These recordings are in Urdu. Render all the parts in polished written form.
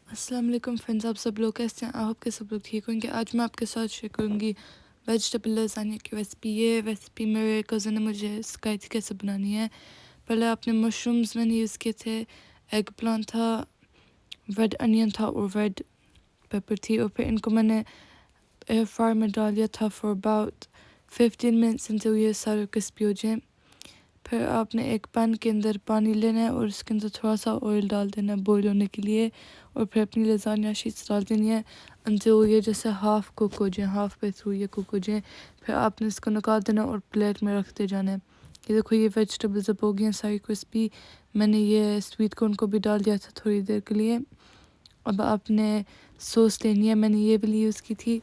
السلام علیکم فرینڈز، آپ سب لوگ کیسے ہیں؟ آپ کے سب لوگ ٹھیک ہوں گے۔ آج میں آپ کے ساتھ شیئر کروں گی ویجیٹیبل لازانیہ کی ریسپی۔ یہ ریسپی میرے کزن نے مجھے سکھائی تھی کیسے بنانی ہے۔ پہلے آپ نے مشرومز میں نے یوز کیے تھے، ایگ پلانٹ تھا، ریڈ انین تھا اور ریڈ پیپر تھی، اور پھر ان کو میں نے ایئر فرائی میں ڈال دیا تھا فار اباؤٹ 15 منٹس انٹل یہ سارے کرسپی ہو جائیں۔ پھر آپ نے ایک پین کے اندر پانی لینا ہے اور اس کے اندر تھوڑا سا آئل ڈال دینا ہے بوائل ہونے کے لیے، اور پھر اپنی لازانیہ شیٹس ڈال دینی ہے انٹل یہ جیسے ہاف کوک ہو جائیں، ہاف پہ تھرو یہ کوک ہو جائیں۔ پھر آپ نے اس کو نکال دینا اور پلیٹ میں رکھتے جانا ہے۔ یہ دیکھو یہ ویجیٹیبلز اب ہو گئی ہیں ساری کرسپی۔ میں نے یہ سویٹ کارن کو بھی ڈال دیا تھا تھوڑی دیر کے لیے۔ اب آپ نے سوس لینی ہے، میں نے یہ والی یوز کی تھی۔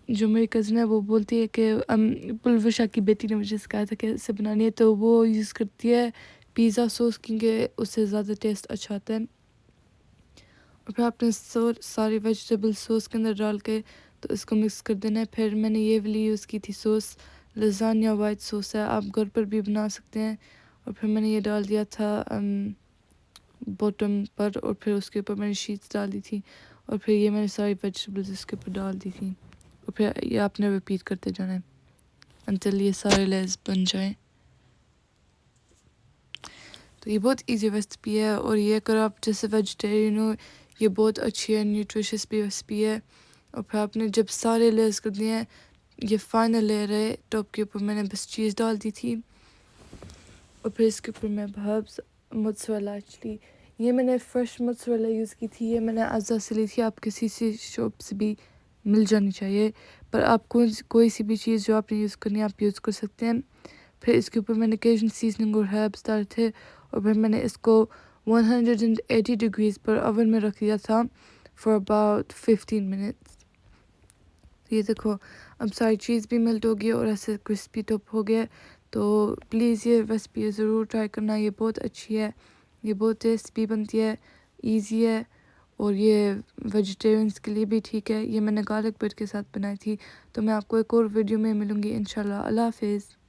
جو میری کزن ہے وہ بولتی ہے کہ پلوشا کی بیٹی نے مجھے سکھایا تھا کیسے بنانی ہے، تو وہ یوز کرتی ہے پیزا سوس کیونکہ اس سے زیادہ ٹیسٹ اچھا آتا ہے۔ اور پھر آپ نے ساری ویجیٹیبل سوس کے اندر ڈال کے تو اس کو مکس کر دینا ہے۔ پھر میں نے یہ والی یوز کی تھی سوس، لزانیہ وائٹ سوس ہے، آپ گھر پر بھی بنا سکتے ہیں۔ اور پھر میں نے یہ ڈال دیا تھا باٹم پر، اور پھر اس کے اوپر میں نے شیٹس ڈال دی تھی، اور پھر یہ میں نے ساری ویجیٹیبلز اس کے اوپر ڈال دی تھی، اور پھر یہ آپ نے ریپیٹ کرتے جانا ہے انٹل یہ سارے لیئرز بن جائیں۔ تو یہ بہت ایزی ریسپی ہے، اور یہ اگر آپ جیسے ویجیٹیرین ہو یہ بہت اچھی ہے، نیوٹریشس بھی ریسپی ہے۔ اور پھر آپ نے جب سارے لیئرز کر دیے ہیں، یہ فائنل لیئر ہے، ٹاپ کے اوپر میں نے بس چیز ڈال دی تھی، اور پھر اس کے اوپر میں ہربس موزریلا ایکچولی یہ میں نے فریش موزریلا یوز کی تھی، یہ میں نے ازا سے لی تھی، آپ کسی سی شاپ سے بھی مل جانی چاہیے، پر آپ کوئی سی بھی چیز جو آپ نے یوز کرنی ہے آپ یوز کر سکتے ہیں۔ پھر اس کے اوپر میں نے کیجن سیزننگ اور ہربس ڈالے تھے، اور پھر میں نے اس کو 180 ڈگریز پر اوون میں رکھ دیا تھا فار اباؤٹ 15 منٹس۔ یہ دیکھو اب ساری چیز بھی میلٹ ہو گئی اور ایسے کرسپی ٹاپ ہو گیا، تو پلیز یہ ریسپی ضرور ٹرائی کرنا، یہ بہت اچھی ہے، یہ بہت ٹیسٹی بنتی ہے، ایزی ہے، اور یہ ویجیٹیرینس کے لیے بھی ٹھیک ہے۔ یہ میں نے گارلک بریڈ کے ساتھ بنائی تھی، تو میں آپ کو ایک اور ویڈیو میں ملوں گی انشاءاللہ۔ اللہ حافظ۔